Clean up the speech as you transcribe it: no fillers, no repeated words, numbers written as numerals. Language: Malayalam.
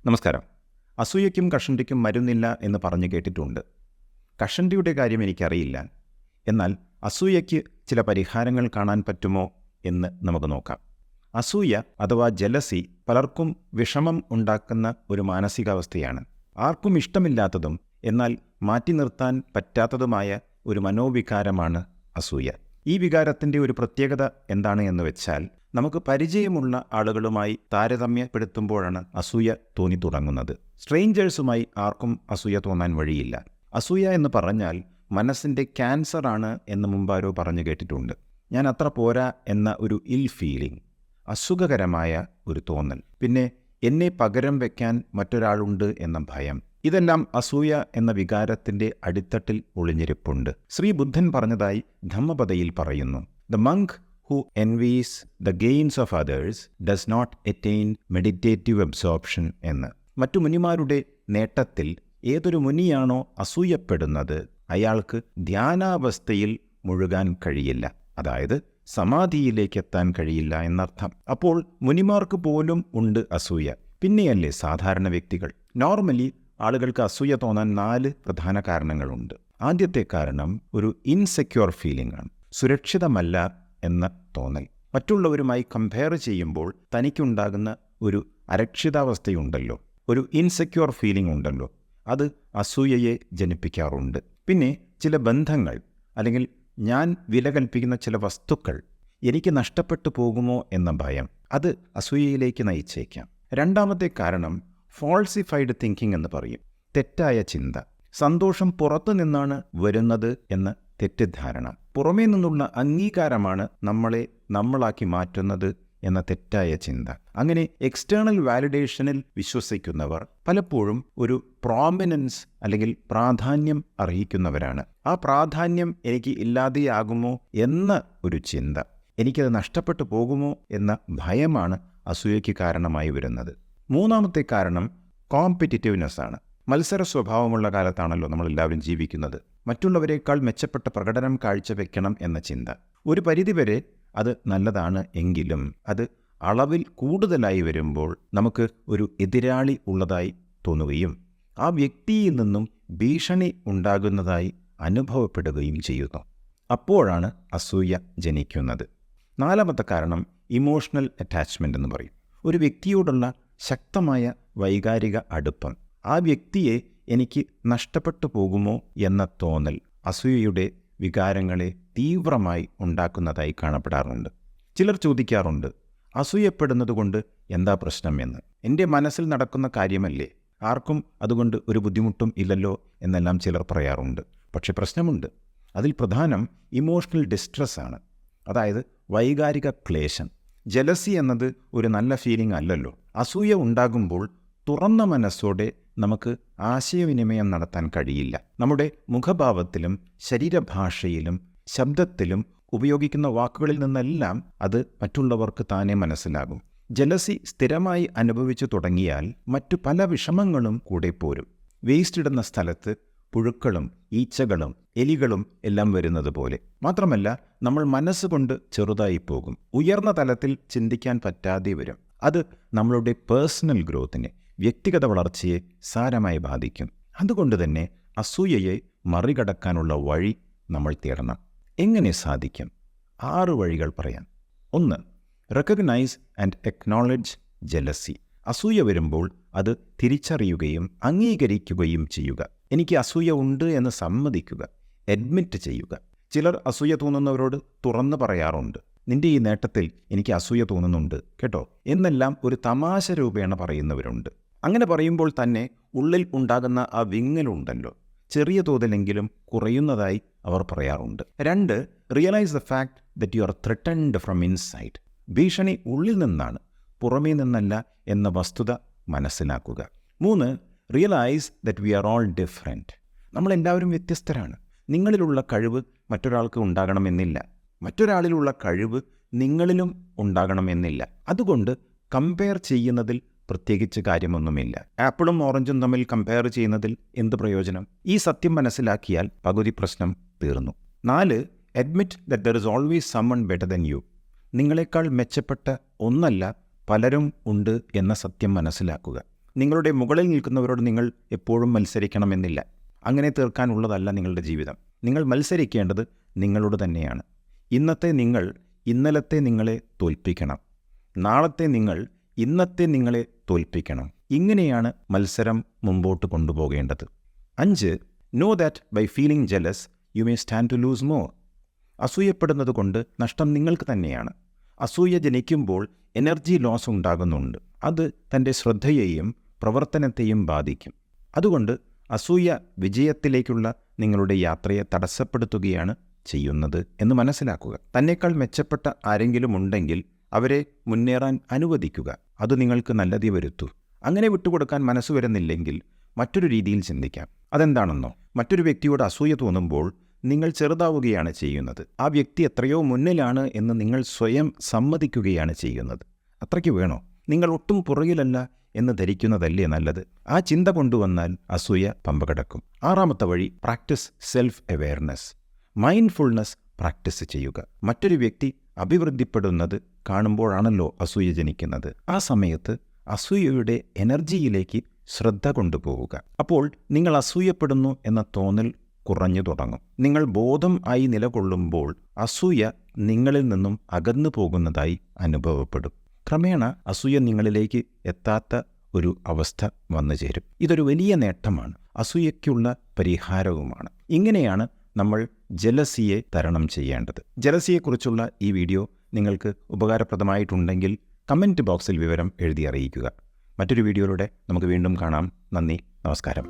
നമസ്കാരം. അസൂയയ്ക്കും കഷണ്ടിക്കും മരുന്നില്ല എന്ന് പറഞ്ഞു കേട്ടിട്ടുണ്ട്. കഷണ്ടിയുടെ കാര്യം എനിക്കറിയില്ല. എന്നാൽ അസൂയയ്ക്ക് ചില പരിഹാരങ്ങൾ കാണാൻ പറ്റുമോ എന്ന് നമുക്ക് നോക്കാം. അസൂയ അഥവാ ജലസി പലർക്കും വിഷമം ഉണ്ടാക്കുന്ന ഒരു മാനസികാവസ്ഥയാണ്. ആർക്കും ഇഷ്ടമില്ലാത്തതും എന്നാൽ മാറ്റി നിർത്താൻ പറ്റാത്തതുമായ ഒരു മനോവികാരമാണ് അസൂയ. ഈ വികാരത്തിൻ്റെ ഒരു പ്രത്യേകത എന്താണ് എന്ന് വെച്ചാൽ, നമുക്ക് പരിചയമുള്ള ആളുകളുമായി താരതമ്യപ്പെടുത്തുമ്പോഴാണ് അസൂയ തോന്നി തുടങ്ങുന്നത്. സ്ട്രേഞ്ചേഴ്സുമായി ആർക്കും അസൂയ തോന്നാൻ വഴിയില്ല. അസൂയ എന്ന് പറഞ്ഞാൽ മനസ്സിൻ്റെ ക്യാൻസറാണ് എന്ന് മുമ്പാരോ പറഞ്ഞു കേട്ടിട്ടുണ്ട്. ഞാൻ അത്ര പോരാ എന്ന ഒരു ഇൽ ഫീലിംഗ്, അസുഖകരമായ ഒരു തോന്നൽ, പിന്നെ എന്നെ പകരം വയ്ക്കാൻ മറ്റൊരാളുണ്ട് എന്ന ഭയം, ഇതെല്ലാം അസൂയ എന്ന വികാരത്തിൻ്റെ അടിത്തട്ടിൽ ഒളിഞ്ഞിരിപ്പുണ്ട്. ശ്രീ ബുദ്ധൻ പറഞ്ഞതായി ധമ്മപദയിൽ പറയുന്നു, the Munk who envies the gains of others does not attain meditative absorption എന്ന്. മറ്റു മുനിമാരുടെ നേട്ടത്തിൽ ഏതൊരു മുനിയാണോ അസൂയപ്പെടുന്നത് അയാൾക്ക് ധ്യാനാവസ്ഥയിൽ മുഴുകാൻ കഴിയില്ല, അതായത് സമാധിയിലേക്ക് എത്താൻ കഴിയില്ല എന്നർത്ഥം. അപ്പോൾ മുനിമാർക്ക് പോലും ഉണ്ട് അസൂയ, പിന്നെയല്ലേ സാധാരണ വ്യക്തികൾ? നോർമലി ആളുകൾക്ക് അസൂയ തോന്നാൻ 4 പ്രധാന കാരണങ്ങളുണ്ട്. ആദ്യത്തെ കാരണം ഒരു ഇൻസെക്യൂർ ഫീലിംഗ് ആണ്. സുരക്ഷിതമല്ല എന്ന തോന്നൽ. മറ്റുള്ളവരുമായി കമ്പയർ ചെയ്യുമ്പോൾ തനിക്കുണ്ടാകുന്ന ഒരു അരക്ഷിതാവസ്ഥയുണ്ടല്ലോ, ഒരു ഇൻസെക്യൂർ ഫീലിംഗ് ഉണ്ടല്ലോ, അത് അസൂയയെ ജനിപ്പിക്കാറുണ്ട്. പിന്നെ ചില ബന്ധങ്ങൾ അല്ലെങ്കിൽ ഞാൻ വില കൽപ്പിക്കുന്ന ചില വസ്തുക്കൾ എനിക്ക് നഷ്ടപ്പെട്ടു പോകുമോ എന്ന ഭയം, അത് അസൂയയിലേക്ക് നയിച്ചേക്കാം. രണ്ടാമത്തെ കാരണം ഫോൾസിഫൈഡ് തിങ്കിങ് എന്ന് പറയും, തെറ്റായ ചിന്ത. സന്തോഷം പുറത്തു നിന്നാണ് വരുന്നത് എന്ന തെറ്റിദ്ധാരണ, പുറമേ നിന്നുള്ള അംഗീകാരമാണ് നമ്മളെ നമ്മളാക്കി മാറ്റുന്നത് എന്ന തെറ്റായ ചിന്ത. അങ്ങനെ എക്സ്റ്റേണൽ വാലിഡേഷനിൽ വിശ്വസിക്കുന്നവർ പലപ്പോഴും ഒരു പ്രോമിനൻസ് അല്ലെങ്കിൽ പ്രാധാന്യം അർഹിക്കുന്നവരാണ്. ആ പ്രാധാന്യം എനിക്ക് ഇല്ലാതെയാകുമോ എന്ന ഒരു ചിന്ത, എനിക്കത് നഷ്ടപ്പെട്ടു പോകുമോ എന്ന ഭയമാണ് അസൂയയ്ക്ക് കാരണമായി വരുന്നത്. മൂന്നാമത്തെ കാരണം കോമ്പറ്റിറ്റീവ്നെസ് ആണ്. മത്സര സ്വഭാവമുള്ള കാലത്താണല്ലോ നമ്മളെല്ലാവരും ജീവിക്കുന്നത്. മറ്റുള്ളവരെക്കാൾ മെച്ചപ്പെട്ട പ്രകടനം കാഴ്ചവെക്കണം എന്ന ചിന്ത. ഒരു പരിധിവരെ അത് നല്ലതാണ്, എങ്കിലും അത് അളവിൽ കൂടുതലായി വരുമ്പോൾ നമുക്ക് ഒരു എതിരാളി ഉള്ളതായി തോന്നുകയും ആ വ്യക്തിയിൽ നിന്നും ഭീഷണി ഉണ്ടാകുന്നതായി അനുഭവപ്പെടുകയും ചെയ്യുന്നു. അപ്പോഴാണ് അസൂയ ജനിക്കുന്നത്. നാലാമത്തെ കാരണം ഇമോഷണൽ അറ്റാച്ച്മെൻ്റ് എന്ന് പറയും. ഒരു വ്യക്തിയോടുള്ള ശക്തമായ വൈകാരിക അടുപ്പം, ആ വ്യക്തിയെ എനിക്ക് നഷ്ടപ്പെട്ടു പോകുമോ എന്ന തോന്നൽ അസൂയയുടെ വികാരങ്ങളെ തീവ്രമായി ഉണ്ടാക്കുന്നതായി കാണപ്പെടാറുണ്ട്. ചിലർ ചോദിക്കാറുണ്ട്, അസൂയപ്പെടുന്നത് കൊണ്ട് എന്താ പ്രശ്നം എന്ന്? എൻ്റെ മനസ്സിൽ നടക്കുന്ന കാര്യമല്ലേ, ആർക്കും അതുകൊണ്ട് ഒരു ബുദ്ധിമുട്ടും ഇല്ലല്ലോ എന്നെല്ലാം ചിലർ പറയാറുണ്ട്. പക്ഷെ പ്രശ്നമുണ്ട്. അതിൽ പ്രധാനം ഇമോഷണൽ ഡിസ്ട്രെസ് ആണ്, അതായത് വൈകാരിക ക്ലേശം. ജലസി എന്നത് ഒരു നല്ല ഫീലിംഗ് അല്ലല്ലോ. അസൂയ ഉണ്ടാകുമ്പോൾ തുറന്ന മനസ്സോടെ നമുക്ക് ആശയവിനിമയം നടത്താൻ കഴിയില്ല. നമ്മുടെ മുഖഭാവത്തിലും ശരീരഭാഷയിലും ശബ്ദത്തിലും ഉപയോഗിക്കുന്ന വാക്കുകളിൽ നിന്നെല്ലാം അത് മറ്റുള്ളവർക്ക് താനെ മനസ്സിലാകും. ജലസി സ്ഥിരമായി അനുഭവിച്ചു തുടങ്ങിയാൽ മറ്റു പല വിഷമങ്ങളും കൂടെ പോരും. വേസ്റ്റ് ഇടുന്ന സ്ഥലത്ത് പുഴുക്കളും ഈച്ചകളും എലികളും എല്ലാം വരുന്നത് പോലെ. മാത്രമല്ല, നമ്മൾ മനസ്സുകൊണ്ട് ചെറുതായി പോകും, ഉയർന്ന തലത്തിൽ ചിന്തിക്കാൻ പറ്റാതെ വരും. അത് നമ്മളുടെ പേഴ്സണൽ ഗ്രോത്തിനെ, വ്യക്തിഗത വളർച്ചയെ സാരമായി ബാധിക്കും. അതുകൊണ്ട് തന്നെ അസൂയയെ മറികടക്കാനുള്ള വഴി നമ്മൾ തേടണം. എങ്ങനെ സാധിക്കും? 6 വഴികൾ പറയാം. 1. Recognise and acknowledge jealousy. അസൂയ വരുമ്പോൾ അത് തിരിച്ചറിയുകയും അംഗീകരിക്കുകയും ചെയ്യുക. എനിക്ക് അസൂയ ഉണ്ട് എന്ന് സമ്മതിക്കുക, അഡ്മിറ്റ് ചെയ്യുക. ചിലർ അസൂയ തോന്നുന്നവരോട് തുറന്നു പറയാറുണ്ട്, നിന്റെ ഈ നേട്ടത്തിൽ എനിക്ക് അസൂയ തോന്നുന്നുണ്ട് കേട്ടോ എന്നെല്ലാം ഒരു തമാശ രൂപേണ പറയുന്നവരുണ്ട്. അങ്ങനെ പറയുമ്പോൾ തന്നെ ഉള്ളിൽ ഉണ്ടാകുന്ന ആ വിങ്ങലുണ്ടല്ലോ, ചെറിയ തോതിലെങ്കിലും കുറയുന്നതായി അവർ പറയാറുണ്ട്. 2. Realise the fact that you are threatened from inside. ഭീഷണി ഉള്ളിൽ നിന്നാണ്, പുറമേ നിന്നല്ല എന്ന വസ്തുത മനസ്സിലാക്കുക. 3. Realise that we are all different. നമ്മളെല്ലാവരും വ്യത്യസ്തരാണ്. നിങ്ങളിലുള്ള കഴിവ് മറ്റൊരാൾക്ക് ഉണ്ടാകണമെന്നില്ല, മറ്റൊരാളിലുള്ള കഴിവ് നിങ്ങളിലും ഉണ്ടാകണമെന്നില്ല. അതുകൊണ്ട് കമ്പയർ ചെയ്യുന്നതിൽ പ്രത്യേകിച്ച് കാര്യമൊന്നുമില്ല. ആപ്പിളും ഓറഞ്ചും തമ്മിൽ കമ്പയർ ചെയ്യുന്നതിൽ എന്ത് പ്രയോജനം? ഈ സത്യം മനസ്സിലാക്കിയാൽ പകുതി പ്രശ്നം തീർന്നു. 4. Admit that there is always someone better than you. നിങ്ങളെക്കാൾ മെച്ചപ്പെട്ട ഒന്നല്ല പലരും ഉണ്ട് എന്ന സത്യം മനസ്സിലാക്കുക. നിങ്ങളുടെ മുകളിൽ നിൽക്കുന്നവരോട് നിങ്ങൾ എപ്പോഴും മത്സരിക്കണമെന്നില്ല. അങ്ങനെ തീർക്കാനുള്ളതല്ല നിങ്ങളുടെ ജീവിതം. നിങ്ങൾ മത്സരിക്കേണ്ടത് നിങ്ങളോട് തന്നെയാണ്. ഇന്നത്തെ നിങ്ങൾ ഇന്നലത്തെ നിങ്ങളെ തോൽപ്പിക്കണം. നാളത്തെ നിങ്ങൾ ഇന്നത്തെ നിങ്ങളെ തോൽപ്പിക്കണം. ഇങ്ങനെയാണ് മത്സരം മുമ്പോട്ട് കൊണ്ടുപോകേണ്ടത്. 5. Know that by feeling jealous you may stand to lose more. അസൂയപ്പെടുന്നത് കൊണ്ട് നഷ്ടം നിങ്ങൾക്ക് തന്നെയാണ്. അസൂയ ജനിക്കുമ്പോൾ എനർജി ലോസ് ഉണ്ടാകുന്നുണ്ട്. അത് തൻ്റെ ശ്രദ്ധയെയും പ്രവർത്തനത്തെയും ബാധിക്കും. അതുകൊണ്ട് അസൂയ വിജയത്തിലേക്കുള്ള നിങ്ങളുടെ യാത്രയെ തടസ്സപ്പെടുത്തുകയാണ് ചെയ്യുന്നത് എന്ന് മനസ്സിലാക്കുക. തന്നേക്കാൾ മെച്ചപ്പെട്ട ആരെങ്കിലും ഉണ്ടെങ്കിൽ അവരെ മുന്നേറാൻ അനുവദിക്കുക. അത് നിങ്ങൾക്ക് നല്ലതേ വരുത്തൂ. അങ്ങനെ വിട്ടുകൊടുക്കാൻ മനസ്സ് വരുന്നില്ലെങ്കിൽ മറ്റൊരു രീതിയിൽ ചിന്തിക്കാം. അതെന്താണെന്നോ, മറ്റൊരു വ്യക്തിയോട് അസൂയ തോന്നുമ്പോൾ നിങ്ങൾ ചെറുതാവുകയാണ് ചെയ്യുന്നത്. ആ വ്യക്തി എത്രയോ മുന്നിലാണ് എന്ന് നിങ്ങൾ സ്വയം സമ്മതിക്കുകയാണ് ചെയ്യുന്നത്. അത്രയ്ക്ക് വേണോ? നിങ്ങൾ ഒട്ടും പുറകിലല്ല എന്ന് ധരിക്കുന്നതല്ലേ നല്ലത്? ആ ചിന്ത കൊണ്ടുവന്നാൽ അസൂയ പമ്പ കിടക്കും. 6ാമത്തെ വഴി, practice self awareness. Mindfulness practice ചെയ്യുക. മറ്റൊരു വ്യക്തി അഭിവൃദ്ധിപ്പെടുന്നത് കാണുമ്പോഴാണല്ലോ അസൂയ ജനിക്കുന്നത്. ആ സമയത്ത് അസൂയയുടെ എനർജിയിലേക്ക് ശ്രദ്ധ കൊണ്ടുപോവുക. അപ്പോൾ നിങ്ങൾ അസൂയപ്പെടുന്നു എന്ന തോന്നൽ കുറഞ്ഞു തുടങ്ങും. നിങ്ങൾ ബോധം ആയി നിലകൊള്ളുമ്പോൾ അസൂയ നിങ്ങളിൽ നിന്നും അകന്നു പോകുന്നതായി അനുഭവപ്പെടും. ക്രമേണ അസൂയ നിങ്ങളിലേക്ക് എത്താത്ത ഒരു അവസ്ഥ വന്നു ചേരും. ഇതൊരു വലിയ നേട്ടമാണ്, അസൂയയ്ക്കുള്ള പരിഹാരവുമാണ്. ഇങ്ങനെയാണ് നമ്മൾ ജലസിയെ തരണം ചെയ്യേണ്ടത്. ജലസിയെക്കുറിച്ചുള്ള ഈ വീഡിയോ നിങ്ങൾക്ക് ഉപകാരപ്രദമായിട്ടുണ്ടെങ്കിൽ കമൻറ്റ് ബോക്സിൽ വിവരം എഴുതി അറിയിക്കുക. മറ്റൊരു വീഡിയോയിലൂടെ നമുക്ക് വീണ്ടും കാണാം. നന്ദി, നമസ്കാരം.